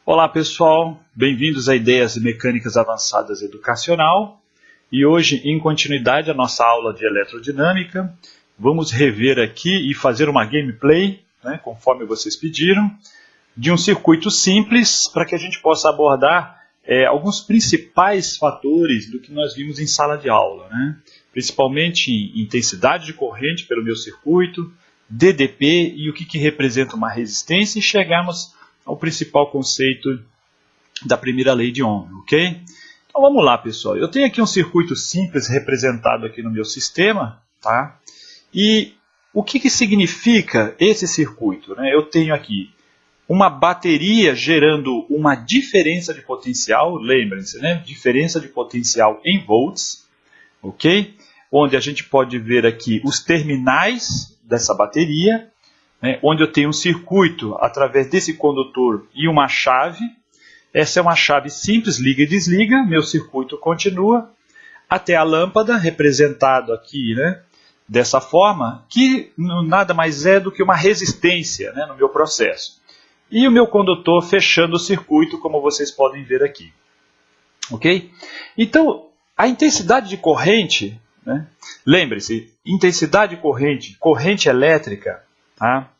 Olá pessoal, bem-vindos a Ideias Mecânicas Avançadas Educacional. E hoje, em continuidade à nossa aula de Eletrodinâmica, vamos rever aqui e fazer uma gameplay, conforme vocês pediram, de um circuito simples para que a gente possa abordar alguns principais fatores do que nós vimos em sala de aula, principalmente intensidade de corrente pelo meu circuito, DDP e o que representa uma resistência, e chegarmos ao principal conceito da primeira lei de Ohm, ok? Então vamos lá, pessoal. Eu tenho aqui um circuito simples representado aqui no meu sistema, tá? E o que significa esse circuito, Eu tenho aqui uma bateria gerando uma diferença de potencial, lembrem-se, diferença de potencial em volts, ok? Onde a gente pode ver aqui os terminais dessa bateria, onde eu tenho um circuito através desse condutor e uma chave. Essa é uma chave simples, liga e desliga, meu circuito continua até a lâmpada, representado aqui, dessa forma, que nada mais é do que uma resistência, no meu processo. E o meu condutor fechando o circuito, como vocês podem ver aqui. Ok? Então, a intensidade de corrente, lembre-se, intensidade de corrente, corrente elétrica, tá?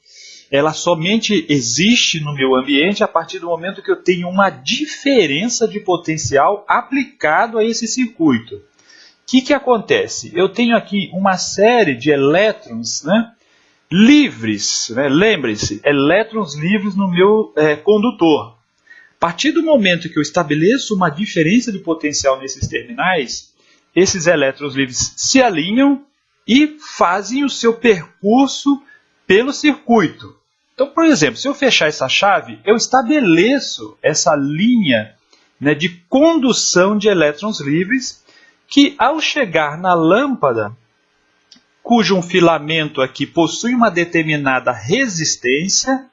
Ela somente existe no meu ambiente a partir do momento que eu tenho uma diferença de potencial aplicado a esse circuito. O que acontece? Eu tenho aqui uma série de elétrons livres, lembre-se, elétrons livres no meu condutor. A partir do momento que eu estabeleço uma diferença de potencial nesses terminais, esses elétrons livres se alinham e fazem o seu percurso pelo circuito. Então, por exemplo, se eu fechar essa chave, eu estabeleço essa linha de condução de elétrons livres que, ao chegar na lâmpada, cujo um filamento aqui possui uma determinada resistência,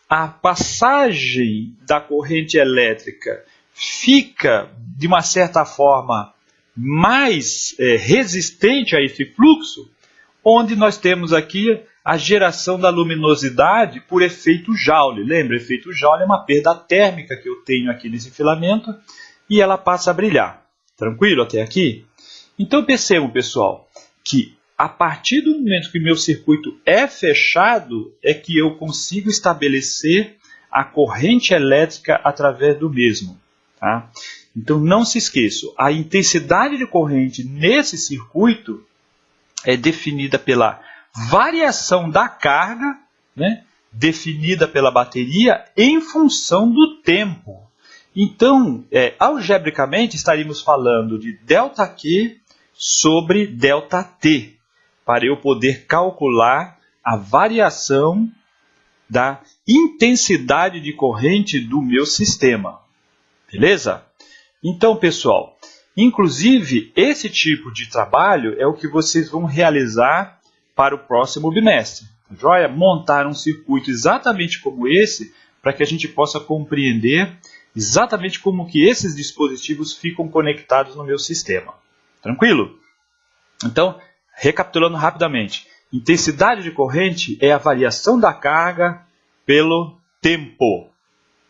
a passagem da corrente elétrica fica, de uma certa forma, mais resistente a esse fluxo, onde nós temos aqui a geração da luminosidade por efeito Joule. Lembra, efeito Joule é uma perda térmica que eu tenho aqui nesse filamento e ela passa a brilhar. Tranquilo até aqui? Então percebam, pessoal, que a partir do momento que o meu circuito é fechado, é que eu consigo estabelecer a corrente elétrica através do mesmo. Tá? Então não se esqueçam, a intensidade de corrente nesse circuito é definida pela variação da carga, definida pela bateria em função do tempo. Então, algebricamente, estaríamos falando de ΔQ sobre ΔT, para eu poder calcular a variação da intensidade de corrente do meu sistema. Beleza? Então, pessoal, inclusive, esse tipo de trabalho é o que vocês vão realizar para o próximo bimestre. Joia? Montar um circuito exatamente como esse, para que a gente possa compreender exatamente como que esses dispositivos ficam conectados no meu sistema. Tranquilo? Então, recapitulando rapidamente. Intensidade de corrente é a variação da carga pelo tempo,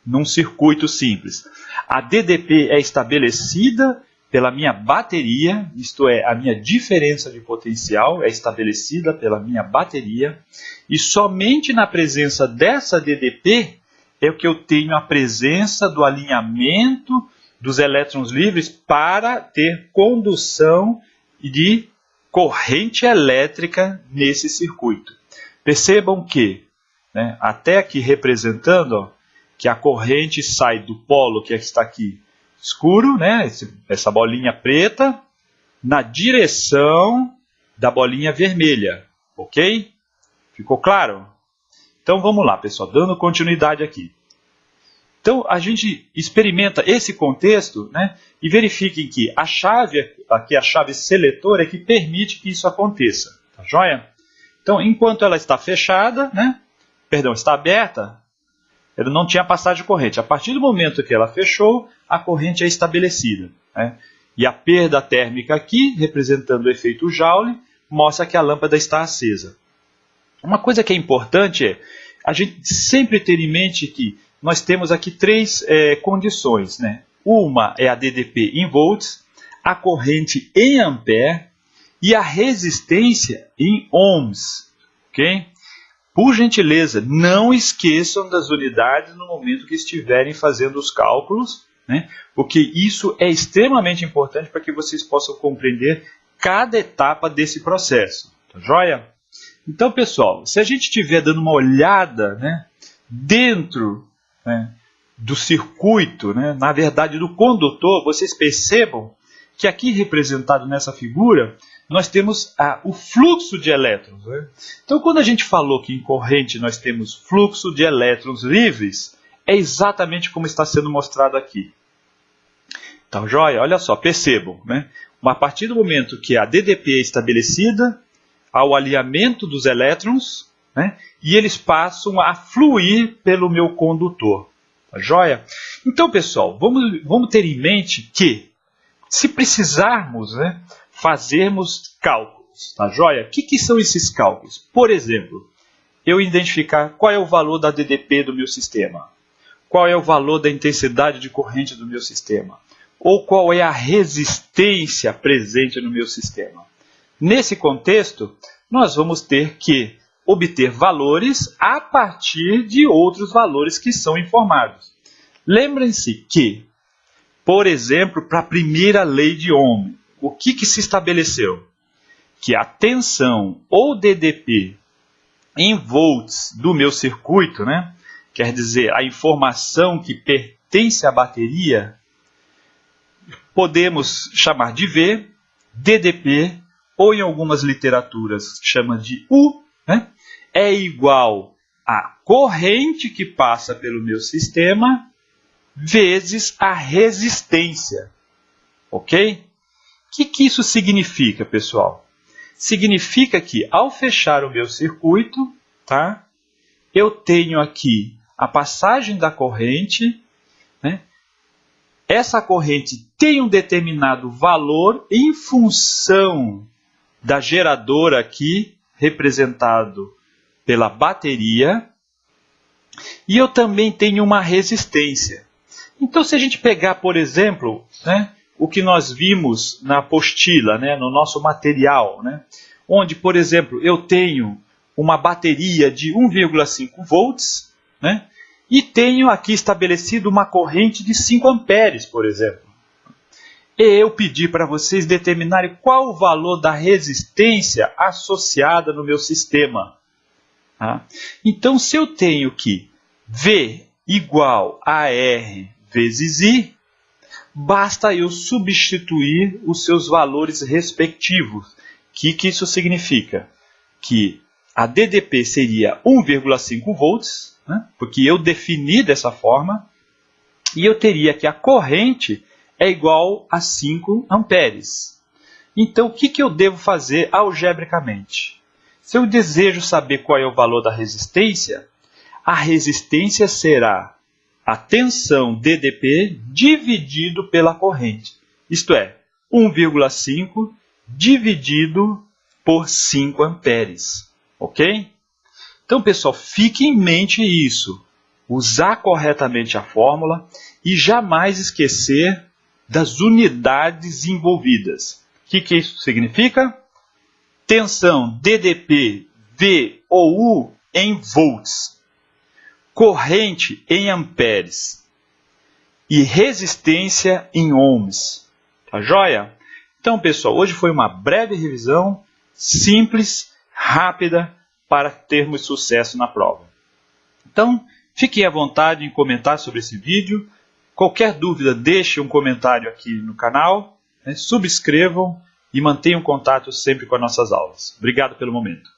num circuito simples. A DDP é estabelecida pela minha bateria, isto é, a minha diferença de potencial é estabelecida pela minha bateria, e somente na presença dessa DDP é o que eu tenho a presença do alinhamento dos elétrons livres para ter condução de corrente elétrica nesse circuito. Percebam que, até aqui representando, que a corrente sai do polo que está aqui escuro, essa bolinha preta, na direção da bolinha vermelha, ok? Ficou claro? Então vamos lá, pessoal, dando continuidade aqui. Então a gente experimenta esse contexto, e verifiquem que a chave, aqui a chave seletora, é que permite que isso aconteça, tá joia? Então enquanto ela está fechada, está aberta, ela não tinha passagem de corrente. A partir do momento que ela fechou, a corrente é estabelecida. E a perda térmica aqui, representando o efeito Joule, mostra que a lâmpada está acesa. Uma coisa que é importante é a gente sempre ter em mente que nós temos aqui três condições, né? Uma é a DDP em volts, a corrente em ampere e a resistência em ohms, ok? Por gentileza, não esqueçam das unidades no momento que estiverem fazendo os cálculos, né? Porque isso é extremamente importante para que vocês possam compreender cada etapa desse processo, tá joia? Então, pessoal, se a gente estiver dando uma olhada, né, dentro, né, do circuito, né, na verdade do condutor, vocês percebam que aqui representado nessa figura, nós temos o fluxo de elétrons, né? Então, quando a gente falou que em corrente nós temos fluxo de elétrons livres, é exatamente como está sendo mostrado aqui. Então, joia, olha só, percebam, né? A partir do momento que a DDP é estabelecida, há o alinhamento dos elétrons, né? E eles passam a fluir pelo meu condutor. Tá joia? Então, pessoal, vamos ter em mente que, se precisarmos, né, fazermos cálculos, tá joia? O que são esses cálculos? Por exemplo, eu identificar qual é o valor da DDP do meu sistema, qual é o valor da intensidade de corrente do meu sistema, ou qual é a resistência presente no meu sistema. Nesse contexto, nós vamos ter que obter valores a partir de outros valores que são informados. Lembrem-se que, por exemplo, para a primeira lei de Ohm, o que se estabeleceu? Que a tensão ou DDP em volts do meu circuito, né, quer dizer, a informação que pertence à bateria, podemos chamar de V, DDP, ou em algumas literaturas chama de U, né, é igual à corrente que passa pelo meu sistema vezes a resistência. Ok? O que isso significa, pessoal? Significa que, ao fechar o meu circuito, tá, eu tenho aqui a passagem da corrente, né? Essa corrente tem um determinado valor em função da geradora aqui, representado pela bateria, e eu também tenho uma resistência. Então, se a gente pegar, por exemplo, né, o que nós vimos na apostila, né, no nosso material, né, onde, por exemplo, eu tenho uma bateria de 1,5 volts, né, e tenho aqui estabelecido uma corrente de 5 amperes, por exemplo. E eu pedi para vocês determinarem qual o valor da resistência associada no meu sistema. Tá? Então, se eu tenho que V igual a R vezes I, basta eu substituir os seus valores respectivos. O que isso significa? Que a DDP seria 1,5 volts, né? Porque eu defini dessa forma, e eu teria que a corrente é igual a 5 amperes. Então, o que eu devo fazer algebricamente? Se eu desejo saber qual é o valor da resistência, a resistência será a tensão DDP dividido pela corrente. Isto é, 1,5 dividido por 5 amperes. Ok? Então, pessoal, fique em mente isso. Usar corretamente a fórmula e jamais esquecer das unidades envolvidas. O que isso significa? Tensão DDP, V ou U em volts. Corrente em amperes e resistência em ohms. Tá joia? Então, pessoal, hoje foi uma breve revisão, simples, rápida, para termos sucesso na prova. Então, fiquem à vontade em comentar sobre esse vídeo. Qualquer dúvida, deixe um comentário aqui no canal, né? Subscrevam e mantenham contato sempre com as nossas aulas. Obrigado pelo momento.